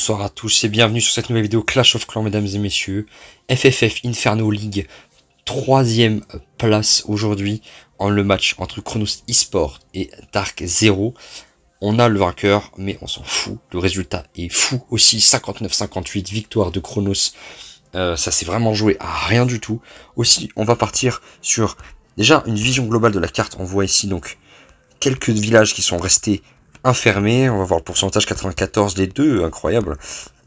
Bonsoir à tous et bienvenue sur cette nouvelle vidéo Clash of Clans, mesdames et messieurs. FFF Inferno League, 3ème place aujourd'hui en le match entre Chronos eSport et Dark Zero. On a le vainqueur, mais on s'en fout. Le résultat est fou aussi, 59-58, victoire de Chronos. Ça s'est vraiment joué à rien du tout. Aussi, on va partir sur déjà une vision globale de la carte. On voit ici donc quelques villages qui sont restés enfermés. On va voir le pourcentage 94 les deux, incroyable.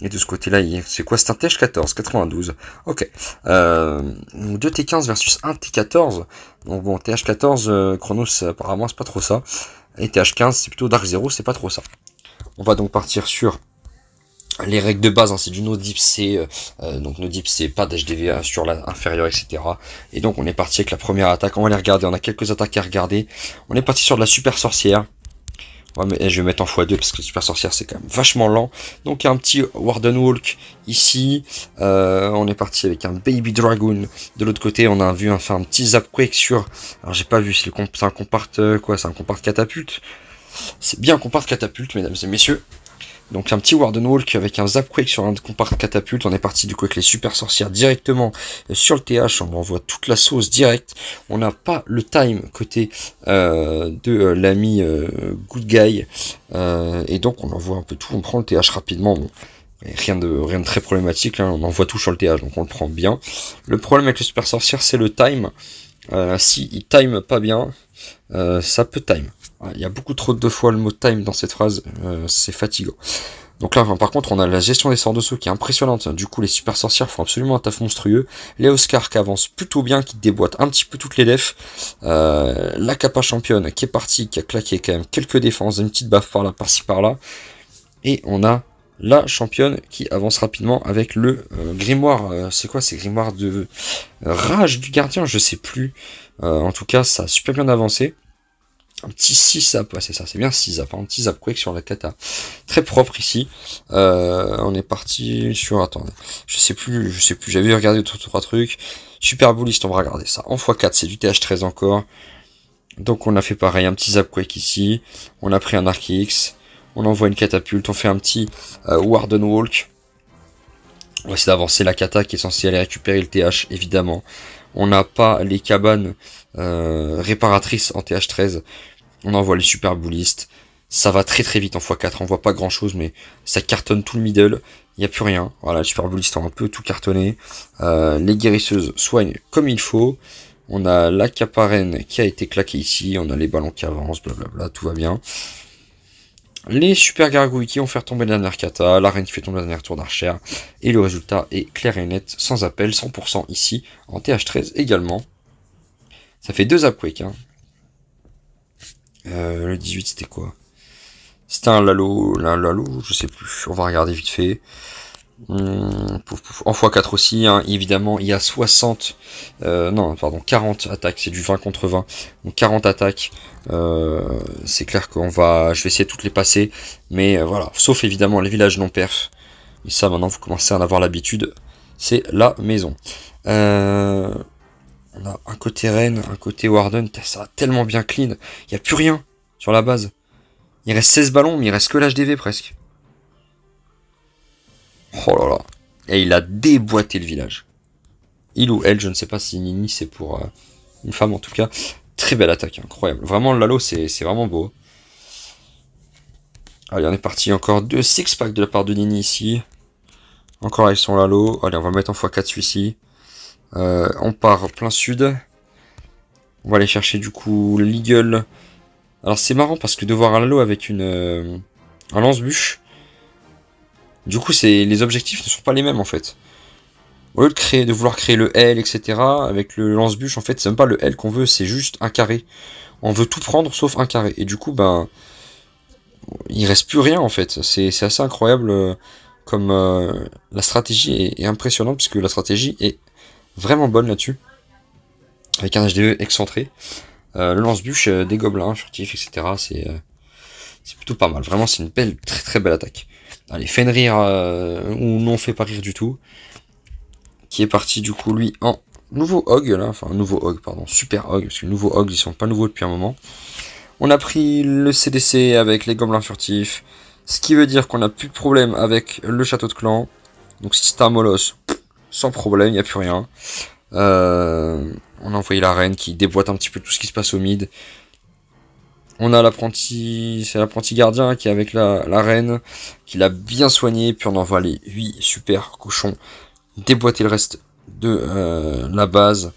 Et de ce côté-là, c'est quoi? C'est un TH14, 92. Ok. 2 T15 versus 1 T14. Donc bon, TH14, Chronos, apparemment, c'est pas trop ça. Et TH15, c'est plutôt Dark Zero, c'est pas trop ça. On va donc partir sur les règles de base, hein, c'est du no dip C, donc no dip c'est pas d'HDV sur la inférieure, etc. Et donc on est parti avec la première attaque, on va les regarder, on a quelques attaques à regarder. On est parti sur de la super sorcière. Ouais, mais je vais mettre en x2 parce que la super sorcière c'est quand même vachement lent. Donc il y a un petit Warden Walk ici. On est parti avec un Baby Dragoon. De l'autre côté on a vu un petit Zapquake sur... Alors j'ai pas vu, c'est un compart quoi, c'est un compart catapulte. C'est bien un compart catapulte, mesdames et messieurs. Donc un petit Warden Walk avec un Zapquake sur un compart catapulte. On est parti du coup avec les super sorcières directement sur le TH. On envoie toute la sauce direct. On n'a pas le time côté de l'ami Good Guy. Et donc on envoie un peu tout. On prend le TH rapidement. Bon, rien de très problématique. Hein. On envoie tout sur le TH. Donc on le prend bien. Le problème avec les super sorcières, c'est le time. Si il time pas bien, ça peut time. Il y a beaucoup trop de fois le mot time dans cette phrase, c'est fatigant. Donc là, par contre, on a la gestion des sorts de saut qui est impressionnante. Du coup, les super sorcières font absolument un taf monstrueux. Les Oscar qui avancent plutôt bien, qui déboîtent un petit peu toutes les defs. La Kappa championne qui est partie, qui a claqué quand même quelques défenses, une petite baffe par là, par-ci, par-là. Et on a la championne qui avance rapidement avec le grimoire. C'est quoi ces grimoires de rage du gardien? Je sais plus. En tout cas, ça a super bien avancé. Un petit 6 zap, ouais, c'est ça, c'est bien 6 zap, un petit Zapquake sur la kata. Très propre ici. On est parti sur... Attendez, je sais plus, j'avais regardé 3 trucs. Super Bullist, on va regarder ça. En x4, c'est du TH13 encore. Donc on a fait pareil, un petit Zapquake ici. On a pris un Arc X. On envoie une catapulte, on fait un petit Warden Walk. On va essayer d'avancer la kata qui est censée aller récupérer le TH, évidemment. On n'a pas les cabanes réparatrices en TH13. On envoie les super bullistes. Ça va très très vite en x4. On voit pas grand chose, mais ça cartonne tout le middle. Il n'y a plus rien. Voilà, les super bullistes ont un peu tout cartonné. Les guérisseuses soignent comme il faut. On a la caparenne qui a été claquée ici. On a les ballons qui avancent, blablabla, tout va bien. Les super gargouilles qui vont faire tomber la dernière kata, la reine qui fait tomber la dernière tour d'archère, et le résultat est clair et net, sans appel, 100% ici, en TH13 également. Ça fait 2 Zapquake, hein. Le 18 c'était quoi? C'était un Lalo, je sais plus, on va regarder vite fait. En x4 aussi, hein. Évidemment il y a 40 attaques, c'est du 20 contre 20, donc 40 attaques, c'est clair je vais essayer de toutes les passer, mais voilà, sauf évidemment les villages non perf, et ça maintenant vous commencez à en avoir l'habitude, c'est la maison. On a un côté Reine, un côté Warden, ça a tellement bien clean, il n'y a plus rien sur la base, il reste 16 ballons, mais il reste que l'HDV presque. Oh là là. Et il a déboîté le village. Il ou elle, je ne sais pas si Nini c'est pour une femme en tout cas. Très belle attaque, incroyable. Vraiment le Lalo c'est vraiment beau. Allez, on est parti, encore 2 six-pack de la part de Nini ici. Encore avec son Lalo. Allez, on va mettre en x4 celui-ci. On part plein sud. On va aller chercher du coup l'Eagle. Alors c'est marrant parce que de voir un Lalo avec un lance-bûche, du coup, les objectifs ne sont pas les mêmes en fait. Au lieu de vouloir créer le L, etc., avec le lance-bûche, en fait, c'est même pas le L qu'on veut, c'est juste un carré. On veut tout prendre sauf un carré. Et du coup, ben, il reste plus rien en fait. C'est assez incroyable comme la stratégie est impressionnante, puisque la stratégie est vraiment bonne là-dessus. Avec un HDE excentré. Le lance-bûche des gobelins, furtifs, etc., c'est plutôt pas mal. Vraiment, c'est une belle, très très belle attaque. Allez, Fenrir, ou non fait pas rire du tout. Qui est parti du coup lui en nouveau Hog là, enfin nouveau Hog, pardon, super Hog, parce que nouveau Hog ils sont pas nouveaux depuis un moment. On a pris le CDC avec les gobelins furtifs. Ce qui veut dire qu'on n'a plus de problème avec le château de clan. Donc si c'est un molosse, sans problème, il n'y a plus rien. On a envoyé la reine qui déboîte un petit peu tout ce qui se passe au mid. On a l'apprenti, c'est l'apprenti gardien qui est avec la reine, qui l'a bien soigné. Puis on envoie les 8 super cochons déboîter le reste de la base.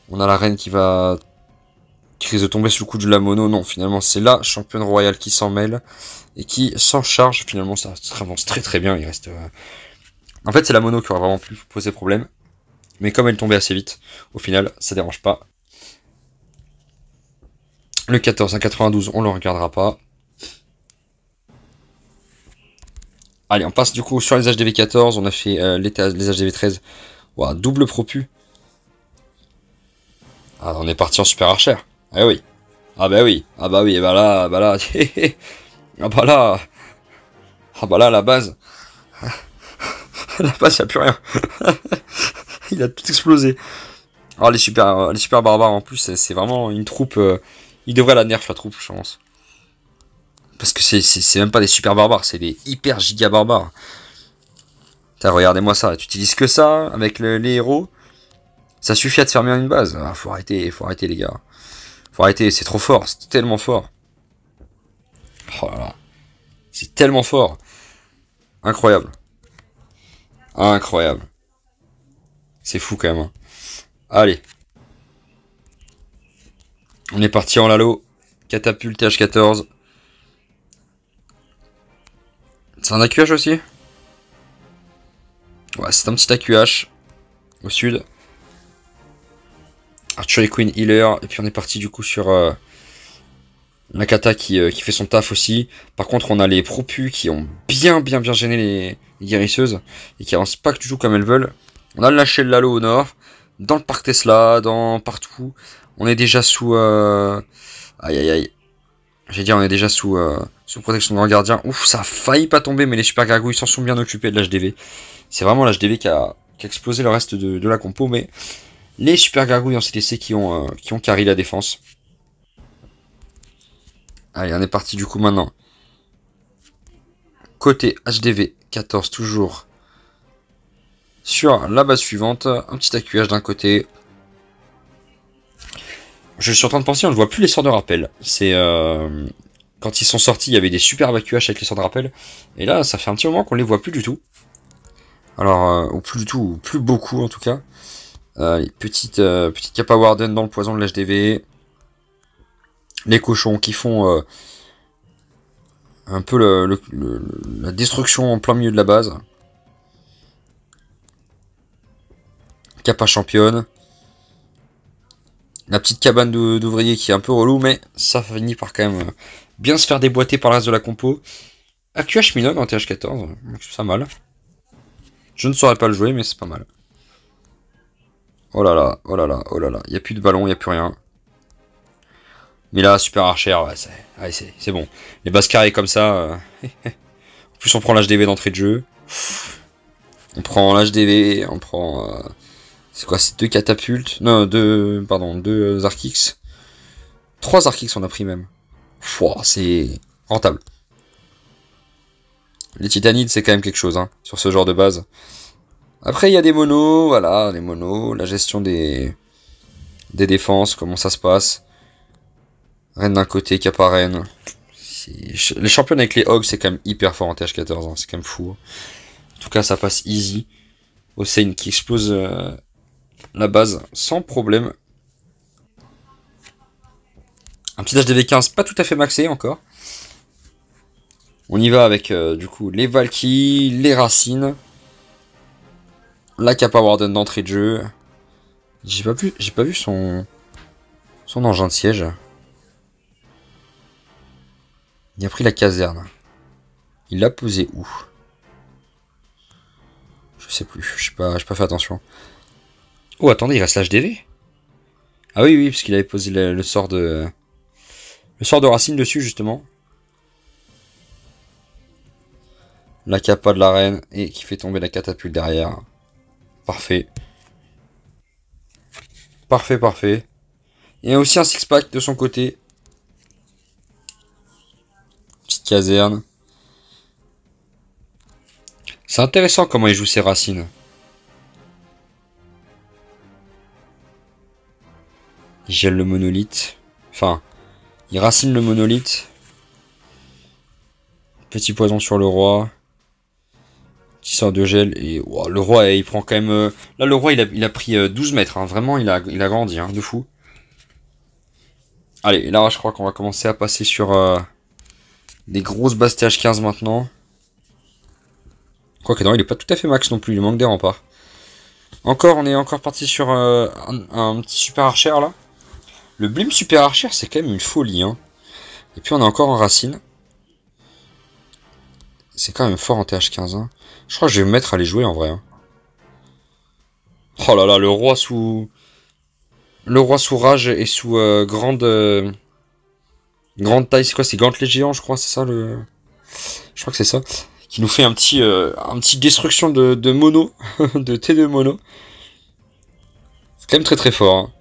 On a la reine qui risque de tomber sous le coup de la mono. Non, finalement c'est la championne royale qui s'en mêle et qui s'en charge. Finalement ça avance très très bien. Il reste. En fait c'est la mono qui aurait vraiment pu poser problème. Mais comme elle tombait assez vite, au final ça dérange pas. Le 14 à 92, on le regardera pas. Allez, on passe du coup sur les HDV 14. On a fait les HDV 13. Wow, double propu. Ah, on est parti en super archer. Ah oui. Ah bah oui. Ah bah oui. Et bah là. Ah bah là. Ah bah là, la base. La base, y a plus rien. Il a tout explosé. Alors les super barbares en plus, c'est vraiment une troupe. Il devrait la nerf la troupe, je pense. Parce que c'est même pas des super barbares, c'est des hyper giga barbares. Regardez-moi ça, tu utilises que ça avec les héros. Ça suffit à te fermer une base. Ah, faut arrêter les gars. Faut arrêter, c'est trop fort, c'est tellement fort. Oh là là. C'est tellement fort. Incroyable. Incroyable. C'est fou quand même. Hein. Allez. On est parti en Lalo. Catapulte TH14. C'est un AQH aussi? Ouais, c'est un petit AQH. Au sud. Archery Queen Healer. Et puis on est parti du coup sur la kata qui fait son taf aussi. Par contre on a les propus qui ont bien gêné les guérisseuses. Et qui avancent pas du tout comme elles veulent. On a lâché le Lalo au nord. Dans le parc Tesla. Partout. On est déjà sous... Aïe. J'ai dit on est déjà sous protection de grand gardien. Ouf, ça a failli pas tomber, mais les super gargouilles s'en sont bien occupés de l'HDV. C'est vraiment l'HDV qui a explosé le reste de la compo, mais les super gargouilles en CTC qui ont carry la défense. Allez, on est parti du coup maintenant. Côté HDV 14 toujours. Sur la base suivante, un petit AQH d'un côté. Je suis en train de penser, on ne voit plus les sorts de rappel. C'est quand ils sont sortis, il y avait des superbes AQH avec les sorts de rappel. Et là, ça fait un petit moment qu'on les voit plus du tout. Alors, ou plus du tout, ou plus beaucoup en tout cas. Les petites Kappa Warden dans le poison de l'HDV. Les cochons qui font un peu la destruction en plein milieu de la base. Kappa championne. La petite cabane d'ouvriers qui est un peu relou, mais ça finit par quand même bien se faire déboîter par le reste de la compo. AQH minone en TH14, c'est pas mal. Je ne saurais pas le jouer, mais c'est pas mal. Oh là là, il n'y a plus de ballon, il n'y a plus rien. Mais là, super archer, ouais, c'est bon. Les bases carrées comme ça. En plus, on prend l'HDV d'entrée de jeu. On prend l'HDV, on prend... c'est quoi, c'est 2 catapultes? Non, 2 Arkix. 3 Arkix on a pris même. Fouah, c'est rentable. Les Titanides, c'est quand même quelque chose, hein, sur ce genre de base. Après, il y a des monos, voilà, les monos, la gestion des défenses, comment ça se passe. Reine d'un côté, Kappa Reine. Les champions avec les Hogs, c'est quand même hyper fort en TH14, hein, c'est quand même fou. En tout cas, ça passe easy. Hossein qui explose la base sans problème. Un petit HDV 15, pas tout à fait maxé encore. On y va avec du coup les Valky, les Racines, la Kappa Warden d'entrée de jeu. J'ai pas vu son engin de siège. Il a pris la caserne. Il l'a posé où? Je sais plus, j'ai pas fait attention. Oh attendez, il reste l'HDV. Ah oui, parce qu'il avait posé le sort de Racine dessus justement. La Kappa de la reine et qui fait tomber la catapulte derrière. Parfait. Parfait. Il y a aussi un six-pack de son côté. Petite caserne. C'est intéressant comment il joue ses racines. Il gèle le monolithe. Enfin, il racine le monolithe. Petit poison sur le roi. Petit sort de gel. Et wow, le roi, il prend quand même... Là, le roi, il a pris 12 mètres. Hein. Vraiment, il a grandi, hein, de fou. Allez, là, je crois qu'on va commencer à passer sur des grosses basses TH15 maintenant. Quoique non, il est pas tout à fait max non plus. Il manque des remparts. Encore, on est encore parti sur un petit super archer, là. Le blim super archer, c'est quand même une folie, hein. Et puis, on est encore en racine. C'est quand même fort en TH15, hein. Je crois que je vais me mettre à les jouer en vrai. Hein. Oh là là, le roi sous rage et sous grande taille. C'est quoi? C'est gantelet géant, je crois. C'est ça le. Je crois que c'est ça. Qui nous fait un petit destruction de mono, de T2 mono. C'est quand même très très fort. Hein.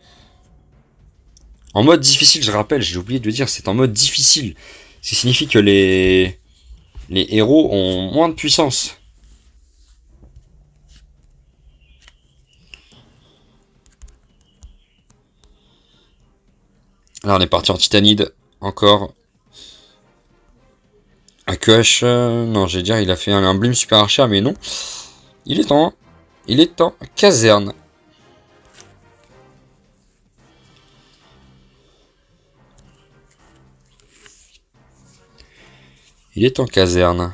En mode difficile, je rappelle, j'ai oublié de le dire, c'est en mode difficile. Ce qui signifie que les héros ont moins de puissance. Là, on est parti en titanide. Encore. AQH. Non, j'allais dire, il a fait un blim super archer, mais non. Il est en caserne. Il est en caserne.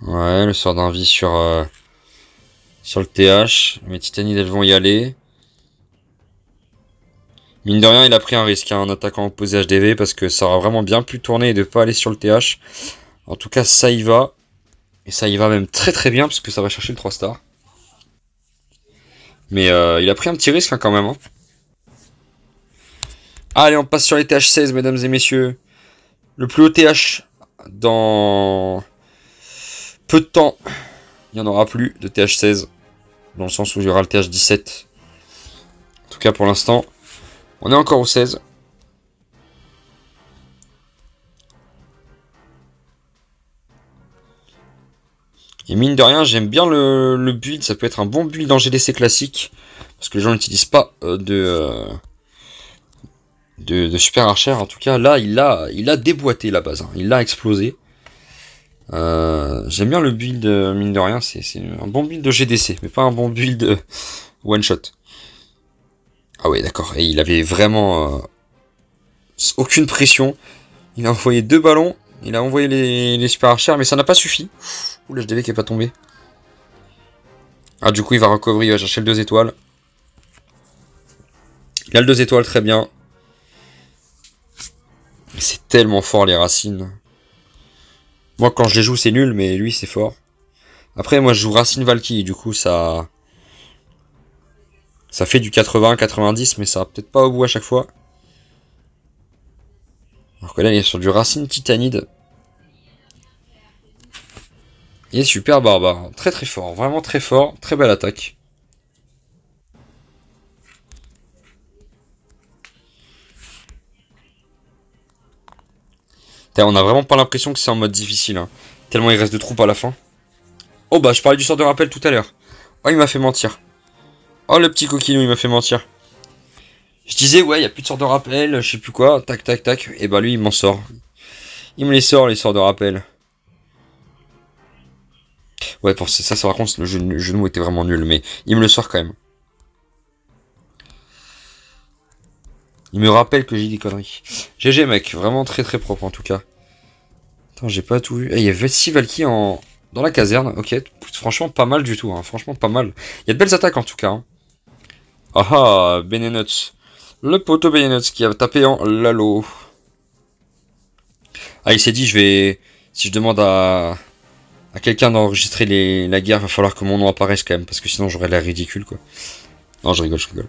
Ouais, le sort d'envie sur le TH. Mes titanides, elles vont y aller. Mine de rien, il a pris un risque, hein, en attaquant opposé HDV, parce que ça aurait vraiment bien pu tourner et de pas aller sur le TH. En tout cas, ça y va. Et ça y va même très très bien, parce que ça va chercher le 3 star. Mais il a pris un petit risque, hein, quand même. Hein. Allez, on passe sur les TH16, mesdames et messieurs. Le plus haut TH dans peu de temps. Il n'y en aura plus de TH16. Dans le sens où il y aura le TH17. En tout cas, pour l'instant, on est encore au 16. Et mine de rien, j'aime bien le build. Ça peut être un bon build en GDC classique. Parce que les gens n'utilisent pas de super archer. En tout cas, là, il a déboîté la base. Hein. Il l'a explosé. J'aime bien le build, mine de rien. C'est un bon build de GDC. Mais pas un bon build one shot. Ah ouais, d'accord. Et il avait vraiment aucune pression. Il a envoyé 2 ballons. Il a envoyé les super archers, mais ça n'a pas suffi. Ouh, le HDV qui est pas tombé. Ah, du coup, il va recover, il va chercher le 2 étoiles. Il a le 2 étoiles, très bien. Mais c'est tellement fort, les racines. Moi, quand je les joue, c'est nul, mais lui, c'est fort. Après, moi, je joue Racine Valky, du coup, ça fait du 80-90, mais ça va peut-être pas au bout à chaque fois. Alors que là, il est sur du Racine Titanide. Il est super barbare. Très très fort. Vraiment très fort. Très belle attaque. On a vraiment pas l'impression que c'est en mode difficile. Hein. Tellement il reste de troupes à la fin. Oh bah, je parlais du sort de rappel tout à l'heure. Oh, il m'a fait mentir. Oh, le petit coquinou, il m'a fait mentir. Je disais, ouais, il n'y a plus de sort de rappel, je sais plus quoi. Tac, tac, tac. Et bah, lui, il m'en sort. Il me les sorts de rappel. Ouais, pour ça, par contre, le jeu de mots était vraiment nul, mais il me le sort quand même. Il me rappelle que j'ai des conneries. GG, mec, vraiment très très propre en tout cas. Attends, j'ai pas tout vu. Il y a Vessi Valky dans la caserne, ok. Franchement, pas mal du tout, hein. Franchement, pas mal. Il y a de belles attaques en tout cas. Hein. Ah ah, Benenuts. Le poteau Benenuts qui a tapé en Lalo. Ah, il s'est dit, si je demande à quelqu'un d'enregistrer la guerre, il va falloir que mon nom apparaisse quand même, parce que sinon j'aurais l'air ridicule, quoi. Non, je rigole, je rigole.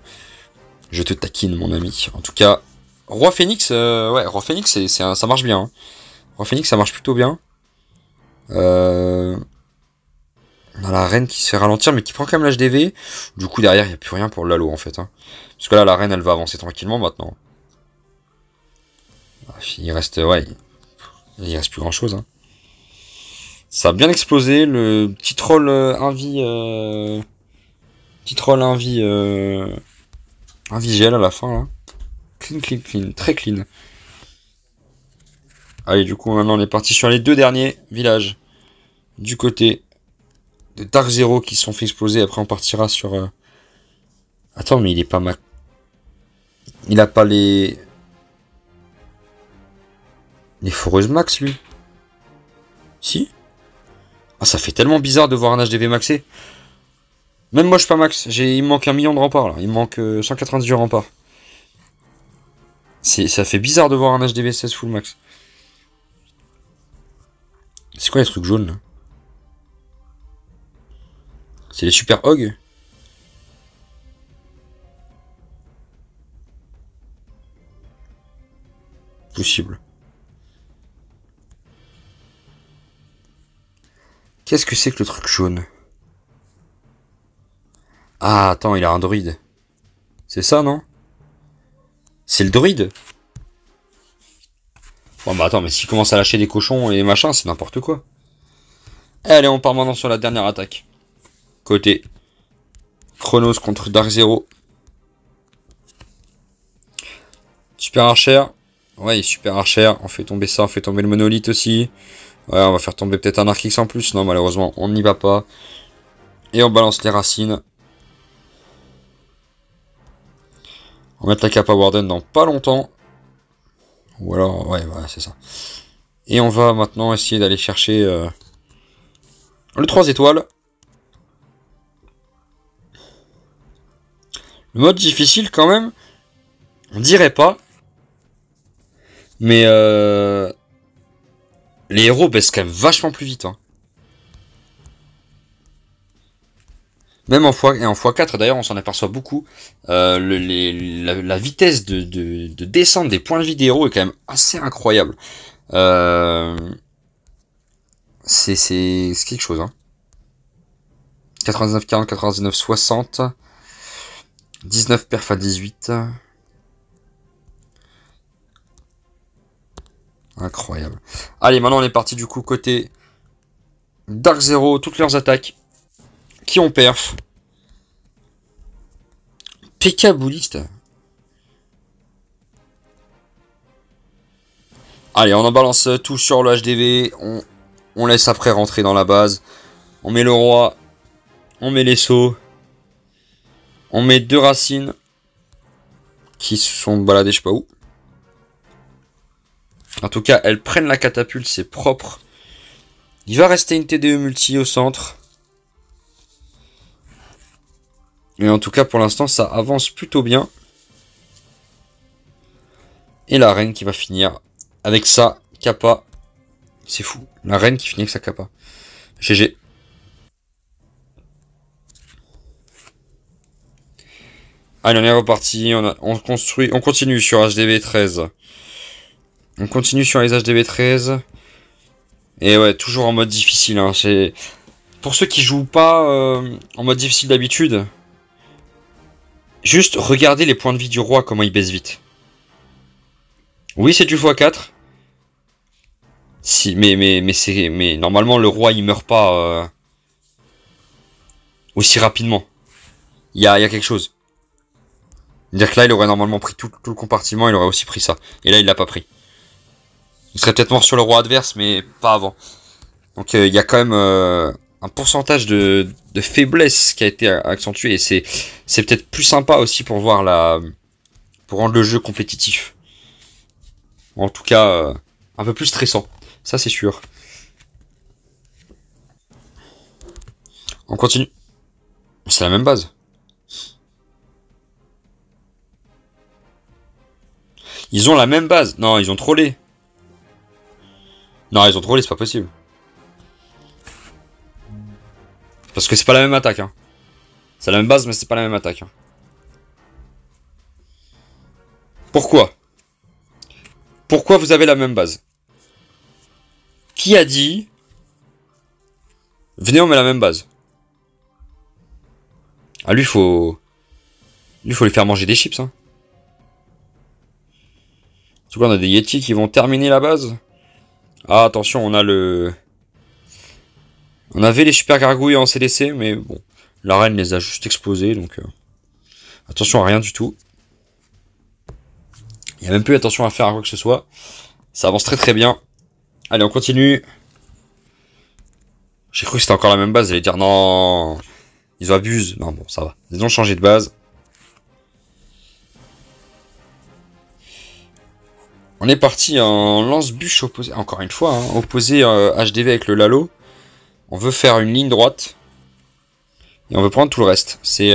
Je te taquine, mon ami. En tout cas, Roi Phoenix, ouais, Roi Phoenix, ça marche bien. Hein. Roi Phoenix, ça marche plutôt bien. On a la reine qui se fait ralentir, mais qui prend quand même l'HDV. Du coup, derrière, il n'y a plus rien pour le Lalo, en fait. Hein. Parce que là, la reine, elle va avancer tranquillement, maintenant. il reste, ouais, il reste plus grand chose. Hein. Ça a bien explosé, le petit troll invie, petit troll invie, invigel à la fin là. Clean, clean, clean, très clean. Allez, du coup, maintenant on est parti sur les deux derniers villages. Du côté de Dark Zero qui se sont fait exploser. Après, on partira sur. Attends, mais il est pas mal. Il a pas les. Les foreuses max, lui. Si. Ah, ça fait tellement bizarre de voir un HDV maxé. Même moi, je suis pas max. Il me manque 1 million de remparts, là. Il me manque 198 remparts. Ça fait bizarre de voir un HDV 16 full max. C'est quoi les trucs jaunes, là? C'est les super hogs? Possible. Qu'est-ce que c'est que le truc jaune? Ah, attends, il a un druide. C'est ça, non? C'est le druide? Bon, bah attends, mais s'il commence à lâcher des cochons et machin, c'est n'importe quoi. Allez, on part maintenant sur la dernière attaque. Côté Chronos contre Dark Zero. Super Archer. Ouais, super Archer. On fait tomber ça, on fait tomber le monolithe aussi. Ouais, on va faire tomber peut-être un Archix en plus. Non, malheureusement, on n'y va pas. Et on balance les racines. On va mettre la Kappa Warden dans pas longtemps. Ou alors, ouais, c'est ça. Et on va maintenant essayer d'aller chercher le 3 étoiles. Le mode difficile quand même, on dirait pas. Mais les héros baissent quand même vachement plus vite. Hein. Même en x4, d'ailleurs, on s'en aperçoit beaucoup. La vitesse de descente des points de vie des héros est quand même assez incroyable. C'est quelque chose. Hein. 99, 40, 99, 60. 19 perf à 18. Incroyable. Allez, maintenant on est parti du coup côté Dark Zero, toutes leurs attaques qui ont perf. PK bouliste. Allez, on en balance tout sur le HDV. On laisse après rentrer dans la base. On met le roi. On met les sauts. On met 2 racines qui se sont baladées je sais pas où. En tout cas, elles prennent la catapulte, c'est propre. Il va rester une TDE multi au centre. Mais en tout cas, pour l'instant, ça avance plutôt bien. Et la reine qui va finir avec sa kappa. C'est fou. La reine qui finit avec sa kappa. GG. Allez, on est reparti. On continue sur HDV 13. On continue sur les HDV 13. Et ouais, toujours en mode difficile. Hein. Pour ceux qui jouent pas en mode difficile d'habitude, juste regardez les points de vie du roi, comment il baisse vite. Oui, c'est du x4. Si, mais normalement, le roi, il meurt pas aussi rapidement. Il y a quelque chose. C'est-à-dire que là, il aurait normalement pris tout le compartiment, il aurait aussi pris ça. Et là, il l'a pas pris. Il serait peut-être mort sur le roi adverse, mais pas avant. Donc il y a quand même un pourcentage de faiblesse qui a été accentué. Et c'est peut-être plus sympa aussi pour voir pour rendre le jeu compétitif. En tout cas, un peu plus stressant. Ça, c'est sûr. On continue. C'est la même base. Ils ont la même base. Non, ils ont trollé. Non, ils ont trollé, c'est pas possible. Parce que c'est pas la même attaque. Hein. C'est la même base, mais c'est pas la même attaque. Hein. Pourquoi? Pourquoi vous avez la même base? Qui a dit venez, on met la même base? Ah, lui, faut lui faire manger des chips. Hein. tout cas, on a des Yeti qui vont terminer la base. Ah, attention, on a le... On avait les super gargouilles en CDC, mais bon. La reine les a juste explosés, donc... Attention à rien du tout. Il n'y a même plus attention à faire à quoi que ce soit. Ça avance très très bien. Allez, on continue. J'ai cru que c'était encore la même base. J'allais dire non... Ils abusent. Non, bon, ça va. Ils ont changé de base. On est parti en lance-bûche opposé. Encore une fois, hein, opposé HDV avec le Lalo. On veut faire une ligne droite. Et on veut prendre tout le reste. C'est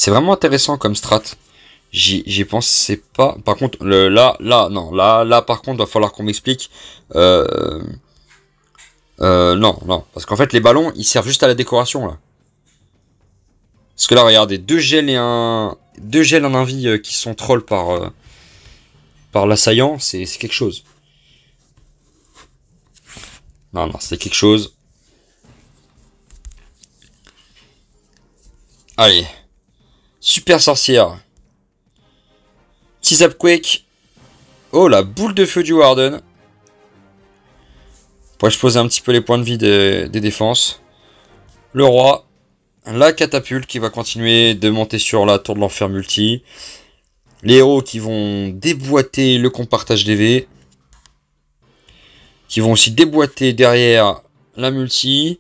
vraiment intéressant comme strat. J'y pensais pas. Par contre, là, par contre, va falloir qu'on m'explique. Non. Parce qu'en fait, les ballons, ils servent juste à la décoration, là. Parce que là, regardez, deux gels en envie qui sont trolls par l'assaillant, c'est quelque chose. Non, c'est quelque chose. Allez. Super sorcière. Petit Zapquake. Oh, la boule de feu du Warden. Pour exploser un petit peu les points de vie des défenses. Le roi. La catapulte qui va continuer de monter sur la tour de l'enfer multi. Les héros qui vont déboîter le compartage DV. Qui vont aussi déboîter derrière la multi.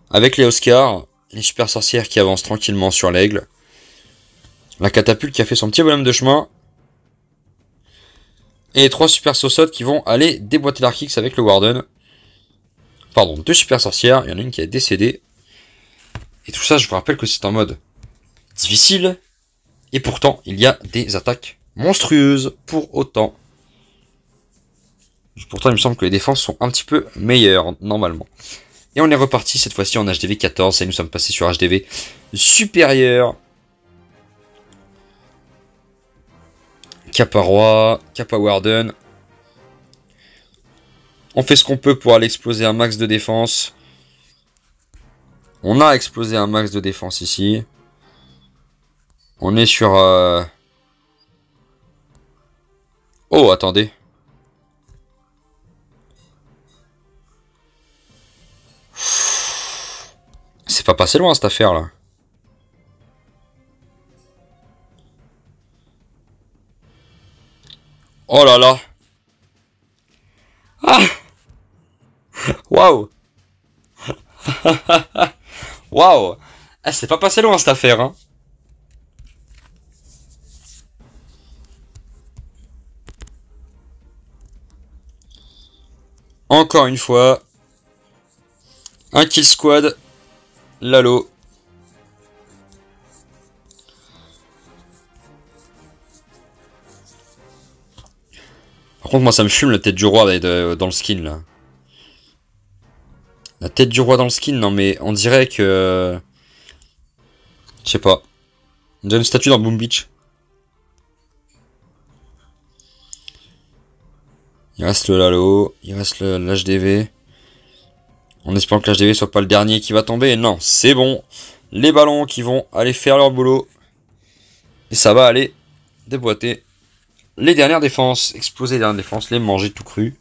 Avec les Oscars. Les super sorcières qui avancent tranquillement sur l'aigle. La catapulte qui a fait son petit bonhomme de chemin. Et les 3 super sausottes qui vont aller déboîter l'Arkix avec le Warden. Pardon, 2 super sorcières. Il y en a une qui est décédée. Et tout ça, je vous rappelle que c'est en mode difficile. Et pourtant, il y a des attaques monstrueuses pour autant. Pourtant, il me semble que les défenses sont un petit peu meilleures, normalement. Et on est reparti cette fois-ci en HDV 14. Et nous sommes passés sur HDV supérieur. Kappa Roi, Kappa Warden. On fait ce qu'on peut pour aller exploser un max de défense. On a explosé un max de défense ici. On est sur... Oh, attendez. C'est pas passé loin cette affaire là. Oh là là. Ah. Waouh. Waouh. C'est pas passé loin cette affaire, hein. Encore une fois. Un kill squad. Lalo. Par contre, moi, ça me fume la tête du roi dans le skin, là. La tête du roi dans le skin, non, mais on dirait que... Je sais pas. On dirait une statue dans Boom Beach. Il reste le Lalo. Il reste l'HDV. En espérant que l'HDV soit pas le dernier qui va tomber. Non, c'est bon. Les ballons qui vont aller faire leur boulot. Et ça va aller déboîter les dernières défenses. Exploser les dernières défenses. Les manger tout cru.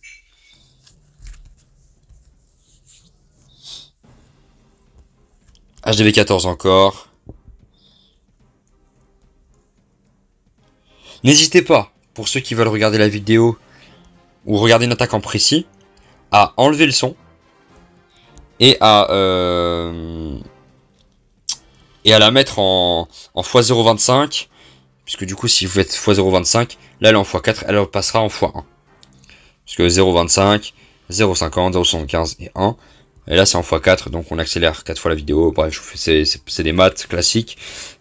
HDV 14 encore. N'hésitez pas, pour ceux qui veulent regarder la vidéo ou regarder une attaque en précis, à enlever le son et à la mettre en x0.25, puisque du coup si vous faites x0.25, là elle est en x4, elle passera en x1. Puisque 0.25, 0.50, 0.75 et 1. Et là c'est en x4, donc on accélère 4 fois la vidéo. Bref, c'est des maths classiques.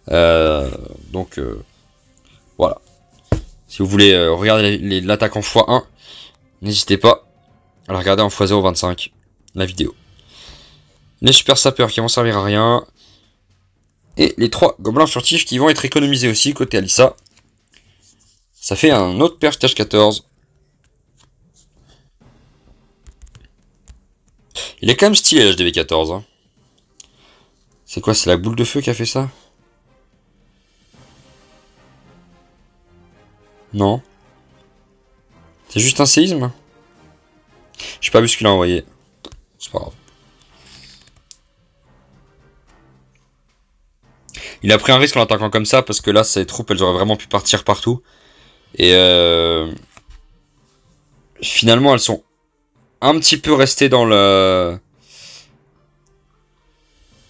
Donc voilà. Si vous voulez regarder l'attaque en x1, n'hésitez pas à la regarder en x0.25, la vidéo. Les super sapeurs qui vont servir à rien. Et les 3 gobelins furtifs qui vont être économisés aussi côté Alissa. Ça fait un autre perf stage 14. Il est quand même stylé l'HDV 14. Hein. C'est quoi, c'est la boule de feu qui a fait ça? Non. C'est juste un séisme? J'ai pas vu ce qu'il a envoyé. C'est pas grave. Il a pris un risque en attaquant comme ça parce que là, ses troupes, elles auraient vraiment pu partir partout. Et finalement, elles sont un petit peu restées dans le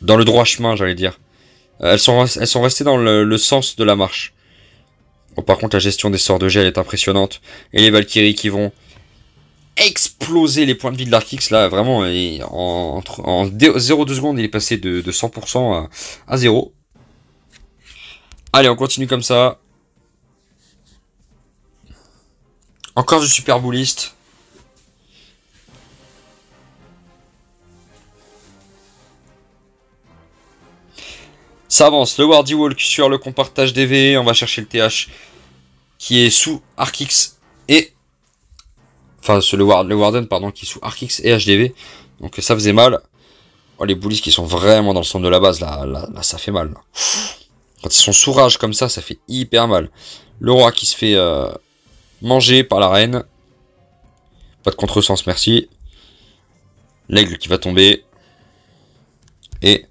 droit chemin, j'allais dire. Elles sont restées dans le sens de la marche. Bon, par contre, la gestion des sorts de gel est impressionnante. Et les Valkyries qui vont exploser les points de vie de l'Arkix, là, vraiment, en 0,2 secondes, il est passé de 100% à 0. Allez, on continue comme ça. Encore du super bouliste. Ça avance, le Wardy Walk sur le compartage DV, on va chercher le TH qui est sous Arkix et... Enfin, le Warden, pardon, qui est sous Arkix et HDV. Donc ça faisait mal. Oh, les bullies qui sont vraiment dans le centre de la base, là ça fait mal. Là. Quand ils sont sous rage comme ça fait hyper mal. Le roi qui se fait manger par la reine. Pas de contresens, merci. L'aigle qui va tomber. Et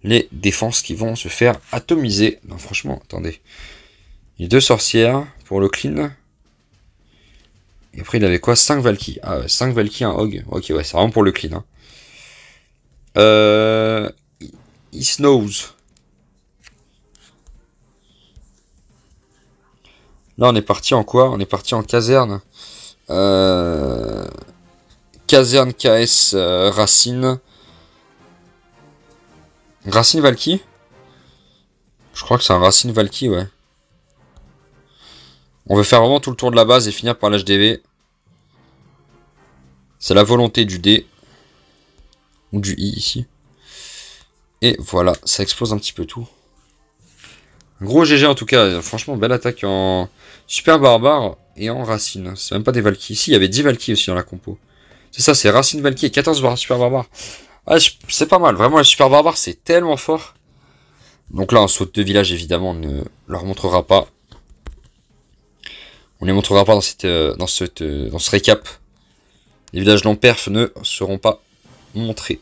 les défenses qui vont se faire atomiser. Non, franchement, attendez. Il y a 2 sorcières pour le clean. Et après, il avait quoi? 5 Valky. Ah ouais, 5 Valky, un Hog. Ok, ouais, c'est vraiment pour le clean. Hein. He Snows. Là, on est parti en quoi? On est parti en caserne. Caserne KS Racine. Racine Valky? Je crois que c'est un Racine Valky, ouais. On veut faire vraiment tout le tour de la base et finir par l'HDV. C'est la volonté du D. Ou du I ici. Et voilà, ça explose un petit peu tout. Gros GG en tout cas. Franchement, belle attaque en super barbare et en racine. C'est même pas des Valky. Ici, il y avait 10 Valky aussi dans la compo. C'est ça, c'est racine Valky et 14 super barbare. Ah, c'est pas mal. Vraiment, le super barbare, c'est tellement fort. Donc là, un saut de village, évidemment, on ne leur montrera pas. On les montrera pas dans ce récap. Les villages non perf ne seront pas montrés.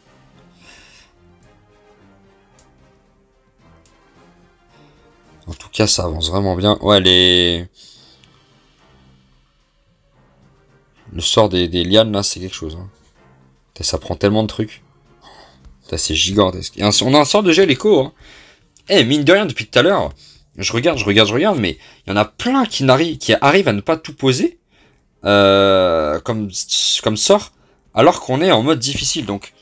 En tout cas, ça avance vraiment bien. Ouais, le sort des lianes, là, c'est quelque chose. Hein. Ça prend tellement de trucs. C'est gigantesque. Et on a un sort de gel écho. Hein. Eh, mine de rien, depuis tout à l'heure, je regarde, mais il y en a plein qui arrivent à ne pas tout poser comme sort, alors qu'on est en mode difficile. Donc,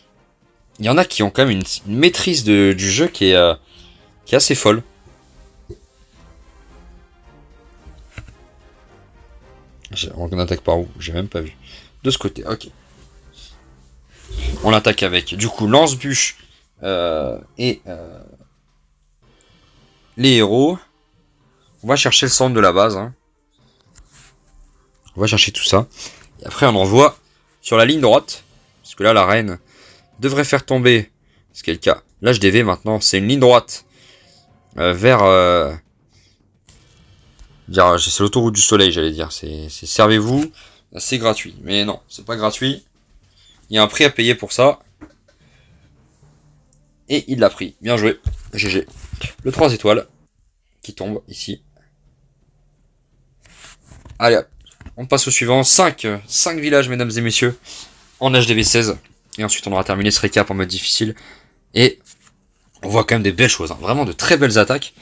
il y en a qui ont quand même une maîtrise du jeu qui est assez folle. On attaque par où? J'ai même pas vu. De ce côté, ok. On attaque avec, du coup, lance-bûche et les héros. On va chercher le centre de la base. Hein. On va chercher tout ça. Et après, on envoie sur la ligne droite. Parce que là, la reine devrait faire tomber, ce qui est le cas. L'HDV maintenant, c'est une ligne droite vers... c'est l'autoroute du soleil, j'allais dire. C'est servez-vous, c'est gratuit. Mais non, c'est pas gratuit. Il y a un prix à payer pour ça. Et il l'a pris. Bien joué. GG. Le 3 étoiles qui tombe ici. Allez hop. On passe au suivant. 5 villages, mesdames et messieurs, en HDV 16. Et ensuite, on aura terminé ce récap en mode difficile. Et on voit quand même des belles choses. Hein. Vraiment de très belles attaques.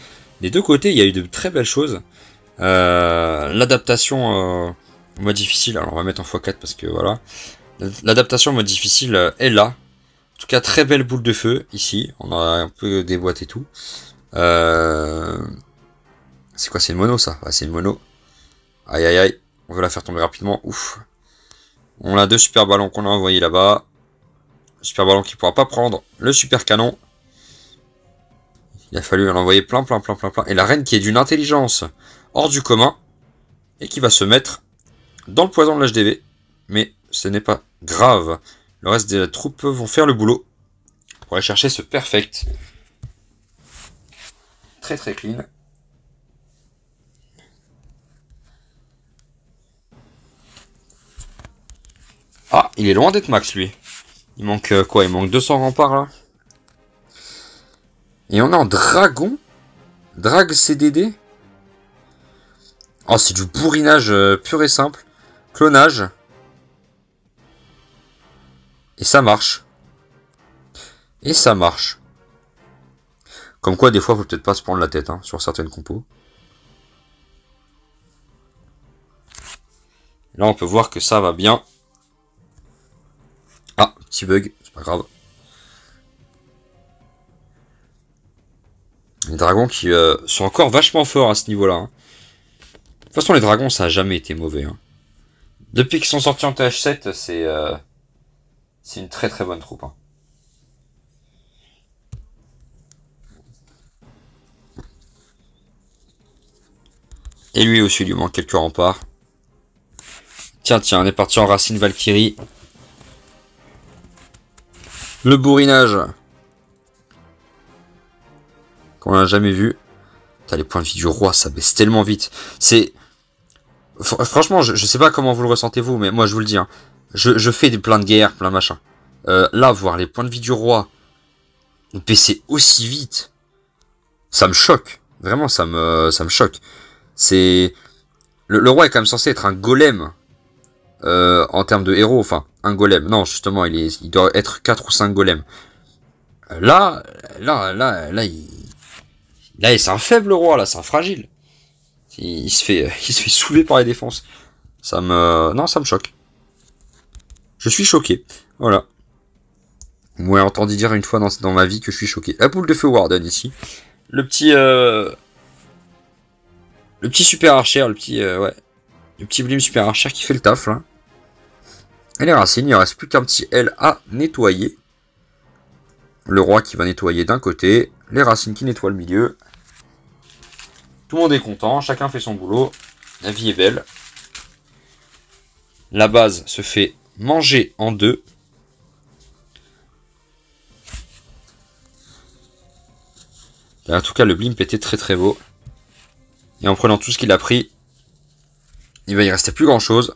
Des deux côtés, il y a eu de très belles choses. L'adaptation en mode difficile. Alors, on va mettre en x4 parce que voilà. L'adaptation en mode difficile est là. En tout cas, très belle boule de feu ici. On a un peu déboîté tout. C'est quoi? C'est une mono ça? Ouais, c'est une mono. Aïe aïe aïe. On veut la faire tomber rapidement. Ouf. On a 2 super ballons qu'on a envoyés là-bas. Super ballon qui pourra pas prendre le super canon. Il a fallu en envoyer plein. Et la reine qui est d'une intelligence hors du commun. Et qui va se mettre dans le poison de l'HDV. Mais ce n'est pas grave. Le reste des troupes vont faire le boulot. Pour aller chercher ce perfect. Très clean. Il est loin d'être max, lui. Il manque quoi? Il manque 200 remparts, là. Et on est en dragon. Drag CDD. Oh, c'est du bourrinage pur et simple. Clonage. Et ça marche. Et ça marche. Comme quoi, des fois, faut peut-être pas se prendre la tête, hein, sur certaines compos. Là, on peut voir que ça va bien. Ah, petit bug, c'est pas grave. Les dragons qui sont encore vachement forts à ce niveau-là. Hein. De toute façon, les dragons, ça a jamais été mauvais. Hein. Depuis qu'ils sont sortis en TH7, c'est une très très bonne troupe. Hein. Et lui aussi, il lui manque quelques remparts. Tiens, on est parti en Racine Valkyrie. Le bourrinage. Qu'on n'a jamais vu. Putain, les points de vie du roi, ça baisse tellement vite. C'est... Franchement, je sais pas comment vous le ressentez vous, mais moi je vous le dis. Hein. Je fais plein de guerres, plein de machins. Là, voir les points de vie du roi baisser aussi vite, ça me choque. Vraiment, ça me choque. C'est... Le roi est quand même censé être un golem. En termes de héros, enfin, un golem. Non, justement, il doit être 4 ou 5 golems. Là, c'est un faible roi, là, c'est un fragile. Il se fait soulever par les défenses. Non, ça me choque. Je suis choqué. Voilà. Vous m'avez entendu dire une fois dans ma vie que je suis choqué. La boule de feu Warden ici. Le petit super archer, le petit blim super archer qui fait le taf là. Et les racines, il ne reste plus qu'un petit L à nettoyer. Le roi qui va nettoyer d'un côté, les racines qui nettoient le milieu. Tout le monde est content, chacun fait son boulot. La vie est belle. La base se fait manger en deux. Et en tout cas, le blimp était très très beau. Et en prenant tout ce qu'il a pris, il va y rester plus grand chose.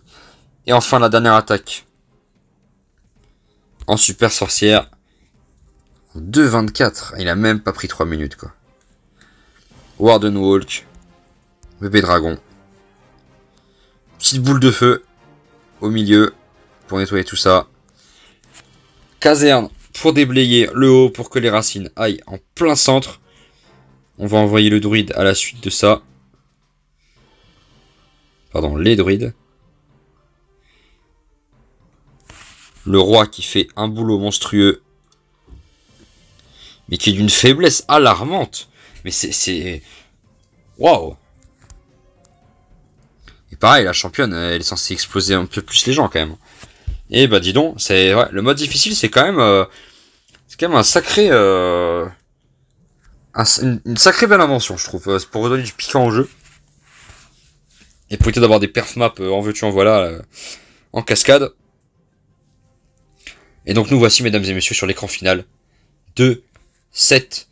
Et enfin, la dernière attaque. En super sorcière. 2,24. Il a même pas pris 3 minutes, quoi. Warden Walk. Bébé dragon. Petite boule de feu. Au milieu. Pour nettoyer tout ça. Caserne. Pour déblayer le haut. Pour que les racines aillent en plein centre. On va envoyer le druide à la suite de ça. Pardon, les druides. Le roi qui fait un boulot monstrueux. Mais qui est d'une faiblesse alarmante. Mais c'est... Waouh. Et pareil, la championne, elle est censée exploser un peu plus les gens quand même. Et bah dis donc, c'est le mode difficile, c'est quand même un sacré... une sacrée belle invention, je trouve, pour redonner du piquant au jeu. Et pour éviter d'avoir des perf maps en veux-tu en voilà, en cascade. Et donc nous voici, mesdames et messieurs, sur l'écran final de cette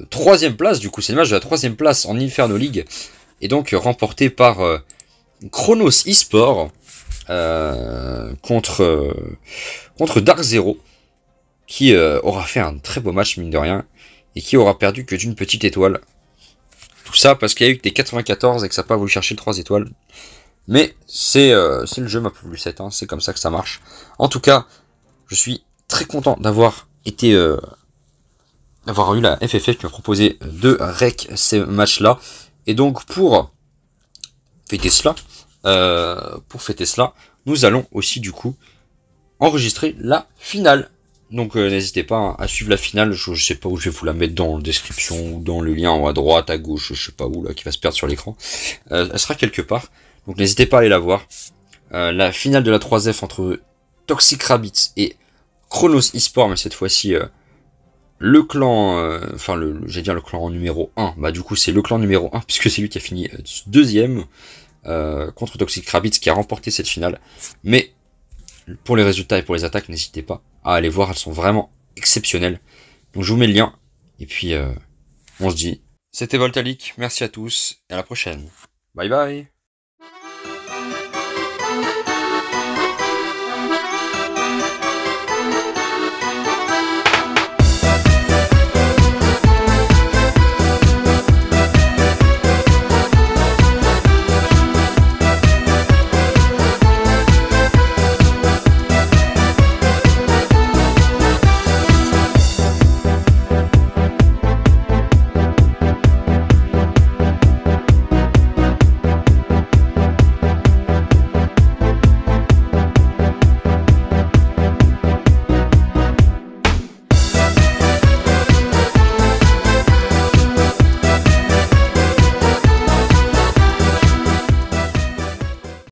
troisième place. Du coup, c'est le match de la troisième place en Inferno League. Et donc remporté par Chronos eSport contre Dark Zero. Qui aura fait un très beau match, mine de rien. Et qui aura perdu que d'une petite étoile. Tout ça parce qu'il y a eu que des 94 et que ça n'a pas voulu chercher le 3 étoiles. Mais c'est le jeu map plus 7, hein, c'est comme ça que ça marche. En tout cas, je suis très content d'avoir eu la FFF qui m'a proposé de rec ces matchs-là. Et donc pour fêter cela, nous allons aussi du coup enregistrer la finale. Donc n'hésitez pas à suivre la finale, je sais pas où je vais vous la mettre dans la description ou dans le lien en haut à droite, à gauche, je sais pas où là, qui va se perdre sur l'écran. Elle sera quelque part, donc n'hésitez pas à aller la voir. La finale de la 3F entre Toxic Rabbits et Chronos eSport, mais cette fois-ci le clan, j'allais dire le clan numéro 1, bah du coup c'est le clan numéro 1, puisque c'est lui qui a fini deuxième contre Toxic Rabbits qui a remporté cette finale. Mais pour les résultats et pour les attaques, n'hésitez pas à aller voir, elles sont vraiment exceptionnelles. Donc je vous mets le lien, et puis on se dit, c'était Voltalic, merci à tous, et à la prochaine. Bye bye.